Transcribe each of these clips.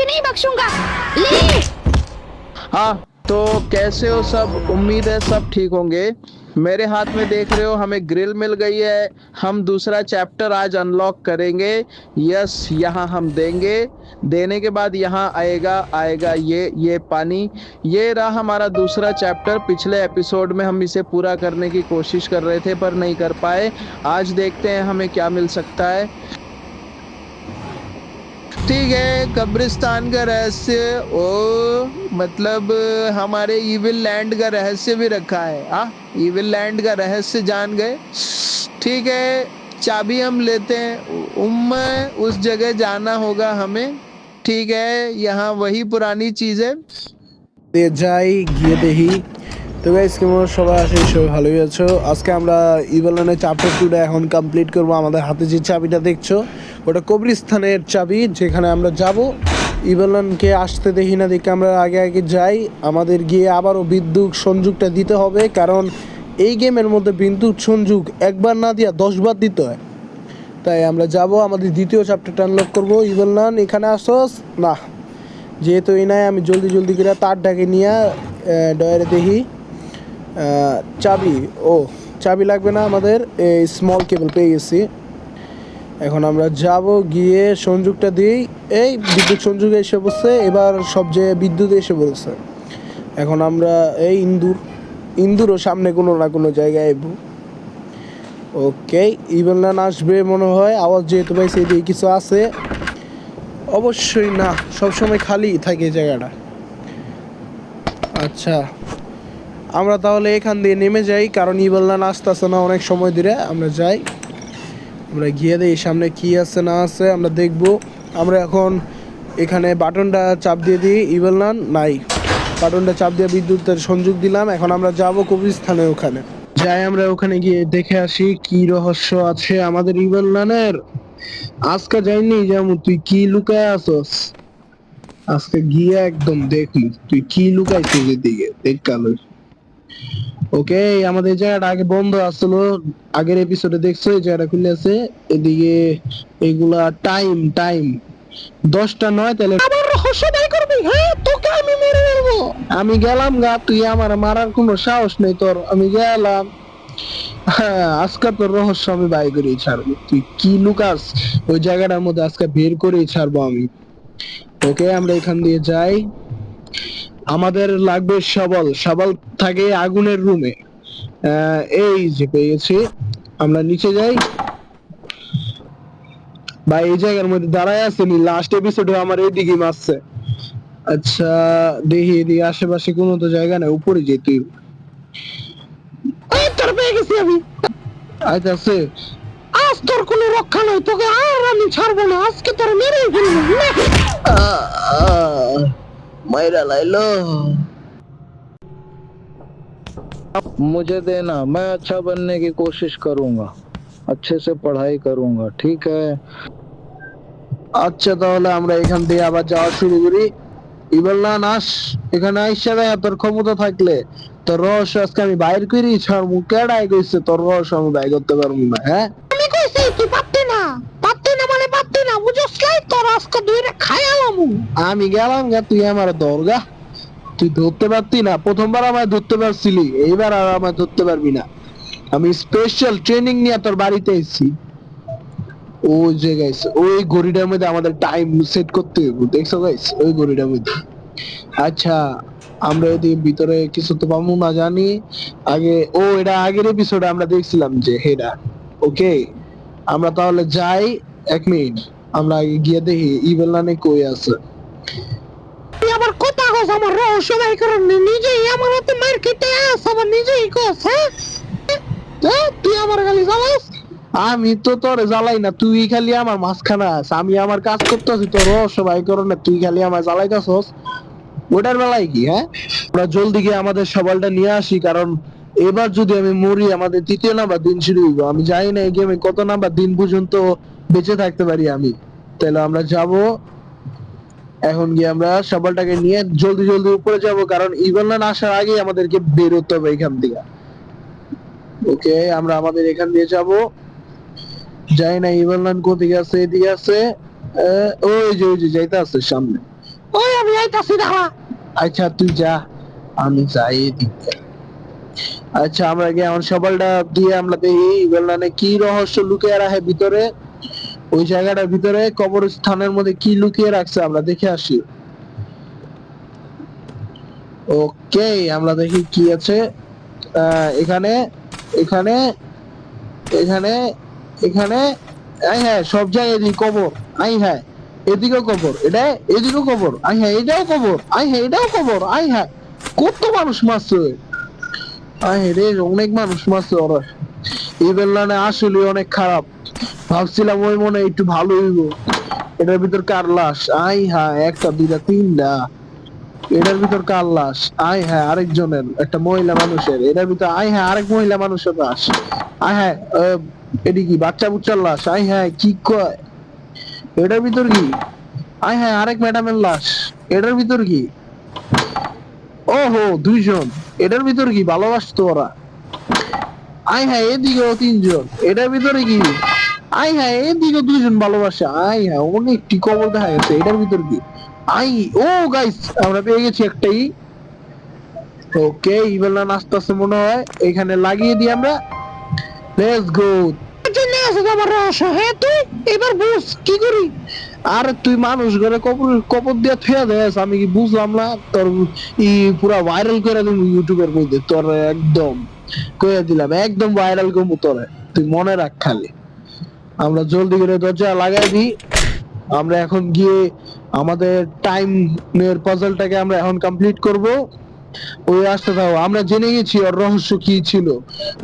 तुझे नहीं बख्शूंगा। ले। हाँ, तो कैसे हो सब? उम्मीद है सब ठीक होंगे। मेरे हाथ में देख रहे हो हमें ग्रिल मिल गई है। हम दूसरा चैप्टर आज अनलॉक करेंगे। यस, यहाँ हम देंगे। देने के बाद यहाँ आएगा आएगा ये पानी। ये रहा हमारा दूसरा चैप्टर। पिछले एपिसोड में हम इसे पूरा करने की कोशिश कर रहे थे पर नहीं कर पाए। आज देखते हैं हमें क्या मिल सकता है। ठीक है, कब्रिस्तान का रहस्य, ओ मतलब हमारे इविल लैंड का रहस्य भी रखा है। इविल लैंड का रहस्य जान गए। ठीक है, चाबी हम लेते हैं। उस जगह जाना होगा हमें। ठीक है, यहाँ वही पुरानी चीज है। যাই গিয়ে দেখি। তো গাইস, কেমন সবাই আছে? সবাই ভালোই আছো? আজকে আমরা ইভেলনের চ্যাপ্টার 2টা এখন কমপ্লিট করব। আমাদের হাতে যে চাবিটা দেখছো ওটা কবরস্থানের চাবি, যেখানে আমরা যাব। ইভেলনকে আসতে দেখি না, দেখে আমরা আগে আগে যাই। আমাদের গিয়ে আবারও বিদ্যুৎ সংযোগটা দিতে হবে, কারণ এই গেমের মধ্যে বিদ্যুৎ সংযোগ একবার না দিয়া 10বার দিতে হয়। তাই আমরা যাব, আমাদের দ্বিতীয় চ্যাপ্টারটা আনলক করবো। ইভেলন এখানে আসোস না, যেহেতু এই নাই আমি জলদি করে তারটাকে নিয়ে ডয়ারে দেখি চাবি। চাবি লাগবে না আমাদের, এই স্মল কেবল পেয়ে গেছি। এখন আমরা যাব, গিয়ে সংযোগটা দিই। এই বিদ্যুৎ সংযোগ এসে বসছে, এবার সব যে বিদ্যুৎ এসে বলছে। এখন আমরা এই ইন্দুরও সামনে কোনো না কোনো জায়গায় এবো। ওকে, ইভেলন আসবে মনে হয়। আওয়াজ যেহেতু পাইছে এদিকে কিছু আছে। অবশ্যই না, সবসময় খালি থাকে এই জায়গাটা। আচ্ছা, আমরা তাহলে এখান দিয়ে নেমে যাই, কারণ ইভেলন আসতেছে না অনেক সময় ধরে। আমরা যাই, আমরা গিয়ে দিই সামনে কি আছে না আছে আমরা দেখব। আমরা এখন এখানে বাটনটা চাপ দিয়ে দিই। ইভেলন নাই, বাটনটা চাপ দিয়ে বিদ্যুতের সংযোগ দিলাম। এখন আমরা যাব কবরস্থানে, ওখানে যাই। আমরা ওখানে গিয়ে দেখে আসি কি রহস্য আছে আমাদের ইভেলনের। আজকে যাইনি যেমন, তুই কি লুকায় আসস? আজকে গিয়ে একদম দেখলি তুই কি লুকাইছিস এদিকে, দেখ কালো। ওকে, আমাদের জায়গাটা আগে বন্ধ আসলো, আগের এপিসোডে দেখছো এই জায়গাটা খুলে আছে। এদিকে এগুলা টাইম 10টা নয়, তাহলে আবার রহস্য বাই করবি? হ্যাঁ, তোকে আমি মেরে ফেলবো। আমি গেলাম গা, তুই আমার মারার কোনো সাহস নেই তোর। আমি গেলাম। হ্যাঁ, আজকে তোর রহস্য আমি বাই করেই ছাড়বো। তুই কি লুকাস ওই জায়গাটার মধ্যে, আজকে বের করেই ছাড়বো আমি। ওকে, আমরা এখান দিয়ে যাই। আমাদের লাগবে সবল থাকে আগুনের রুমে। এই যে পেয়েছি, আমরা নিচে যাই। ভাই এই জায়গার মধ্যে দাঁড়ায় আছে নি, লাস্ট এপিসোডে আমার এইদিকে মারছে। আচ্ছা, দেখি এদিকে আশেপাশে কোনো তো জায়গা নাই, উপরে যেতে হইব। তোর পেয়ে গেছি আমি। আচ্ছা, আছে আজ তোর কোনো রক্ষা নাই, তোকে আর আমি ছাড়বো না। আজকে তোর মেরেই ফেলবো। মাইরা লাইলো। मुझे देना, मैं अच्छा बनने की कोशिश करूंगा, अच्छे से पढ़ाई करूंगा। ठीक है। আচ্ছা, তাহলে আমরা এখান থেকে আবার যাওয়া শুরু করি। ইভেলন আস, এখানে আইসা দেয় তোর ক্ষমতা থাকলে তোর রহস্য আজকে আমি বাইর করি ছাড়বো। কেডাই কইছে তোর রহস্য আমি বাইর করতে পারবো না? হ্যাঁ, আমি কইছি তুই পারতি না মানে পারতি না, বুঝছস? তোর আজকে দুইটা খায়ালামু। আমি গেলাম গা, তুই আমার দরগা। তুই ধরতে পারতি না, প্রথমবার আমায় ধরতে পারছিলি, এইবার আর আমায় ধরতে পারবি না। আমি স্পেশাল ট্রেনিং নিয়ে তোর বাড়িতে এসেছি। ওই যে গাইস, ওই ঘড়িটার মধ্যে আমাদের টাইম সেট করতে হবে, দেখছো গাইস? ওই ঘড়িটার মধ্যে। আচ্ছা, আমরা এদিকে ভিতরে কিছু তো পাবো না জানি। আগে এটা আগের এপিসোডে আমরা দেখছিলাম যে হেডা। ওকে, আমরা তাহলে যাই। 1 মিনিট, আমরা আগে গিয়ে দেখি ইভেলনে কই আছে। তুই আবার কথা কস আমার রহস্য বাই করার, নিজেই আমার হাতে মার খেতে আস, আবার নিজেই কস। হ্যাঁ, তুই আমার খালি জ্বালাস। আমি তো তোর জ্বালাই না, তুই খালি আমার মাঝখানে আস। আমি আমার কাজ করতেছি, তোর রহস্য বাই করো না, তুই খালি আমার জ্বালাইতেছস। ওটার বেলায় কি? হ্যাঁ, আমরা জলদি গিয়ে আমাদের সবালটা নিয়ে আসি, কারণ এবার যদি আমি মরি আমাদের 3য় নাম্বার দিন শুরু হইব। আমি জানি না এই গেমে কত নাম্বার দিন পর্যন্ত বেঁচে থাকতে পারি আমি। তাহলে আমরা যাব এখন, গিয়ে আমরা সবালটাকে নিয়ে জলদি উপরে যাব, কারণ ইভেলন আসার আগে আমাদেরকে বের হতে হবে এখান থেকে। ওকে, আমরা আমাদের এখান দিয়ে যাব। যাই না, ইভেলন কোথায় আছে? এদিকে আছে। ওই যে যাইতে আছে সামনে। ওই আমি আইতাছি দাঁড়া। আচ্ছা তুই যা, আমি যাই এদিকে। আচ্ছা আমরা গিয়ে আমার সবালটা দিয়ে আমরা দেখি বললানে কি রহস্য লুকিয়ে রাখে ভিতরে, ওই জায়গাটার ভিতরে কবরস্থানের মধ্যে কি লুকিয়ে রাখছে আমরা দেখে আসি। ওকে আমরা দেখি কি আছে এখানে এখানে এখানে এখানে হ্যাঁ সব জায়গায় এদিকে কবর, হ্যাঁ এদিকেও কবর, এটা এদিকেও কবর, হ্যাঁ এটাও কবর, হ্যাঁ এটাও কবর, হ্যাঁ কত মানুষ মারছে, রে অনেক মানুষ মারছে ওরা। এই বেলানে আসলে অনেক খারাপ, ভাবছিলাম ওই মনে হয় একটু ভালো হইব। এটার ভিতর কার লাশ? হ্যাঁ একটা দুইটা তিনটা, এটার ভিতর কার লাশ? হ্যাঁ আরেকজনের, একটা মহিলা মানুষের। এটার ভিতর হ্যাঁ আরেক মহিলা মানুষের লাশ। হ্যাঁ এটি কি বাচ্চা বুচ্চার লাশ? হ্যাঁ কি কয়, এটার ভিতর কি? হ্যাঁ আরেক ম্যাডামের লাশ। এটার ভিতর কি? ওহো দুইজন। এটার ভিতর কি ভালোবাসতো ওরা? হ্যাঁ এদিকেও তিনজন। এটার ভিতরে কি? হ্যাঁ এদিকে দুইজন ভালোবাসে। হ্যাঁ অনেকটি কবর দেখা গেছে। এটার ভিতর কি? ও গাইস আমরা পেয়ে গেছি একটাই। ওকে ইবেলা নাচতেছে মনে হয়, এখানে লাগিয়ে দিই আমরা। Let's go. চলে আসে আমার রহস্য। হ্যাঁ তুই এবার বুঝ কি করি। আর তুই মানুষ ঘরে কবর কবর দিয়ে থুয়া দেস, আমি কি বুঝলাম না? তোর পুরা ভাইরাল করে দিম ইউটিউবের মধ্যে, তোর একদম কইয়া দিলাম, একদম ভাইরাল করবো তোরে, তুই মনে রাখ খালি। আমরা জলদি করে দরজা লাগাই দিই। আমরা এখন গিয়ে আমাদের টাইমের পাজলটাকে আমরা এখন কমপ্লিট করব। ওই আসতে দাও, আমরা জেনে গেছি ওর রহস্য কি ছিল।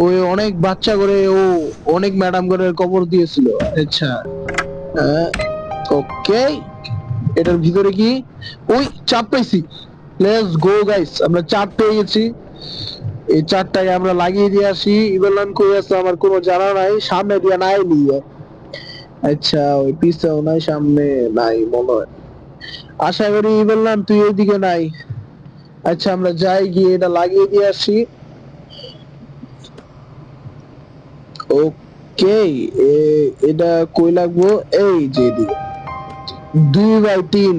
ওই অনেক বাচ্চা করে ও অনেক ম্যাডাম করে কবর দিয়েছিল। আচ্ছা ওকে এটার ভিতরে কি? ওই চাপ পাইছি। লেটস গো গাইস, আমরা চাপ পেয়ে গেছি। এই চারটাকে আমরা লাগিয়ে দিয়ে আসি। ইবেলান কই আছে আমার কোনো জানা নাই, সামনে দিয়ে নাই নিয়ে। আচ্ছা ওই পিছেও নাই, সামনে নাই মনে হয়। আশা করি ইবেলান তুই ওইদিকে নাই। আচ্ছা আমরা যাই গিয়ে এটা লাগিয়ে দিয়ে আসি। ওকে এটা কই লাগবো? এই যে এদিকে 2/3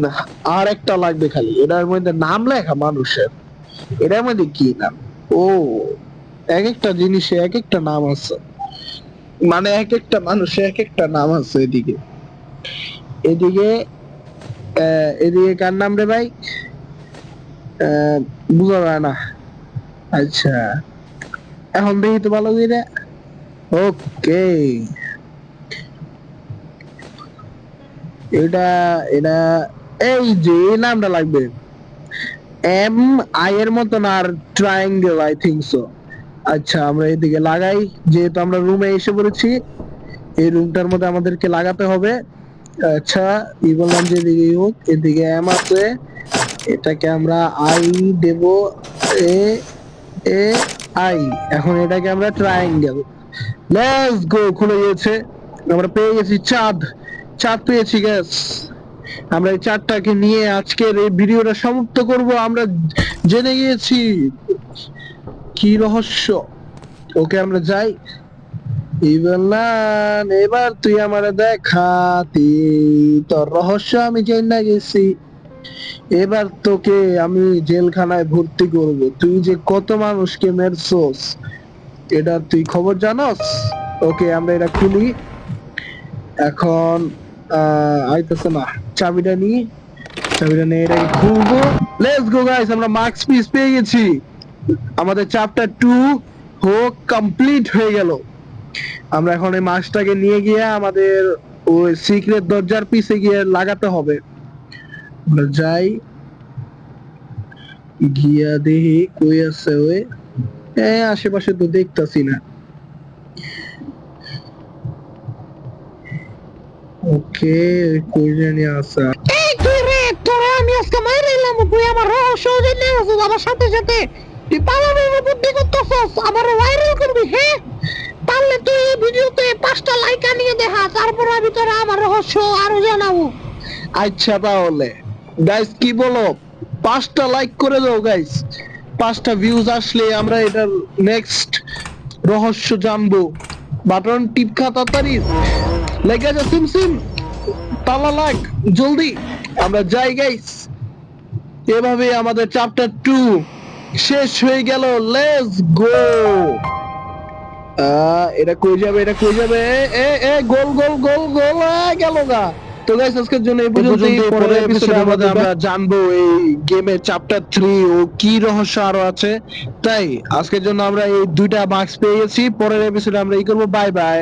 আর একটা লাগবে খালি। এটার মধ্যে নাম লেখা মানুষের, এটার মধ্যে কি নাম? ও এক একটা জিনিসে এক একটা নাম আছে, মানে এক একটা মানুষের এক একটা নাম আছে। এদিকে এদিকে এদিকে কার নাম রে ভাই? বুঝা যায় না। আচ্ছা এখন দেখি তো ভালো করে। ওকে এটা এটা এই যে এই নামটা লাগবে, এম আই এর মতন আর ট্রায়াঙ্গেল আই থিংক সো। আচ্ছা আমরা এদিকে লাগাই, যেহেতু আমরা রুমে এসে পড়েছি, এই রুমটার মধ্যে আমাদেরকে লাগাতে হবে। আচ্ছা ই বললাম যে এদিকে হোক, এদিকে এম আছে, এটাকে আমরা I Dev, A A I. এখন এটাকে আমরা ট্রায়াঙ্গেল। লেটস গো, খুলে গেছে। আমরা পেয়ে গেছি চাঁদ, চাঁদ পেয়েছি গ্যাস। আমরা এই চাঁদটাকে নিয়ে আজকের এই ভিডিওটা সমাপ্ত করব। আমরা জেনে গিয়েছি কি রহস্য। ওকে আমরা যাই। এবার তুই আমারে দেখাতি তোর রহস্য আমি জেনে গেছি। এবার তোকে আমি জেলখানায় ভর্তি করব। তুই যে কত মানুষকে মেরছস এটা তুই খবর জানস। ওকে আমরা এটা খুলি এখন। আইতেছে না, চাবিটা নিয়ে এটাকে খুলবো। লেটস গো গাইস, আমরা মার্কস পিস পেয়ে গেছি। আমাদের চ্যাপ্টার 2 হোক কমপ্লিট হয়ে গেল। আমরা এখন এই মাছটাকে নিয়ে গিয়ে আমাদের ওই সিক্রেট দরজার পিছে গিয়ে লাগাতে হবে। আমরা যাই গিয়া দেখি কই আছে ওই, আশেপাশে তো দেখতাছি না। ওকে কই জানি আছে। এই তুই রে, তোরে আমি আজকে মাইরে এলাম। তুই আমার রহস্য জেনে গেছিস, আমার সাথে সাথে তুই পালানোর বুদ্ধি করতেছস, আমার ভাইরাল করবি। হ্যাঁ পারলে তুই এই ভিডিওতে 5টা লাইক আনিয়ে দেখা, তারপর আমি তোরা আমার রহস্য আরো জানাবো। আচ্ছা তাহলে গাইস কি বলো, 5টা লাইক করে দাও গাইস। 5টা ভিউজ আসলে আমরা এটার নেক্সট রহস্য জানবো। বাটন টিপকা তাড়াতাড়ি লেগে যা, সিম সিম তালা লাগ জলদি। আমরা যাই গাইস। এভাবে আমাদের চ্যাপ্টার 2 শেষ হয়ে গেল। Let's go. এটা কই যাবে, এটা কই যাবে? এ গোল গোল গোল গোল গেল গা। তো গাইস আজকের জন্য এই পর্যন্তই। পরের এপিসোডে আমরা জানবো এই গেমের চ্যাপ্টার 3 ও কি রহস্য আরো আছে। তাই আজকের জন্য আমরা এই দুইটা বাক্স পেয়ে গেছি। পরের এপিসোডে আমরা করব। Bye bye.